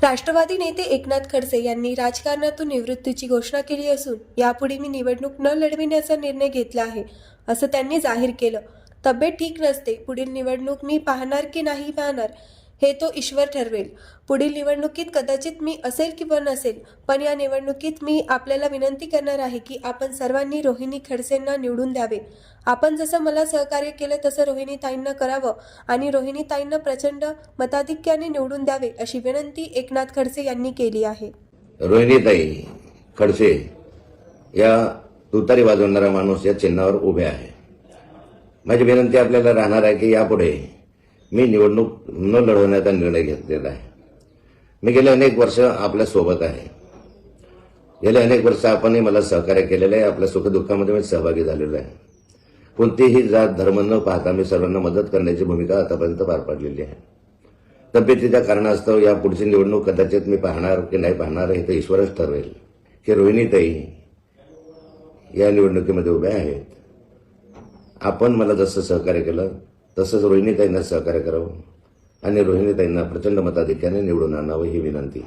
राष्ट्रवादी नेते एकनाथ खडसे यांनी राजकारणातून निवृत्तीची घोषणा केली असून यापुढे मी निवडणूक न लढविण्याचा निर्णय घेतला आहे, असं त्यांनी जाहीर केलं. तब्येत ठीक नसते, पुढील निवडणूक मी पाहणार की नाही पाहणार हे तो ईश्वर ठरवेल. पुढील निवडणुकीत कदाचित मी असेल किंवा नसेल, पण या निवडणुकीत मी आपल्याला विनंती करणार आहे की आपण सर्वांनी रोहिणी खडसेंना निवडून द्यावे. आपण जसं मला सहकार्य केलं तसं रोहिणीताईंना करावं आणि रोहिणीताईंना प्रचंड मताधिक्याने निवडून द्यावे, अशी विनंती एकनाथ खडसे यांनी केली आहे. रोहिणीताई खडसे या तुतारी वाजवणारा माणूस या चिन्हावर उभे आहे. माझी विनंती आपल्याला राहणार आहे की यापुढे मी निवडणूक न लढवण्याचा निर्णय घेतलेला आहे. मी गेले अनेक वर्ष आपल्या सोबत आहे. गेले अनेक वर्ष आपणही मला सहकार्य केलेलं आहे. आपल्या सुखदुःखामध्ये मी सहभागी झालेलो आहे. कोणतीही जात धर्म न पाहता मी सर्वांना मदत करण्याची भूमिका आतापर्यंत पार पाडलेली आहे. तब्येतीच्या कारणास्तव या पुढची निवडणूक कदाचित मी पाहणार की नाही पाहणार हे तर ईश्वरच ठरवेल. की रोहिणीताई या निवडणुकीमध्ये उभ्या आहेत. आपण मला जसं सहकार्य केलं तसंच रोहिणीताईंना सहकार्य करावं आणि रोहिणीताईंना प्रचंड मताधिक्याने निवडून आणावं ही विनंती.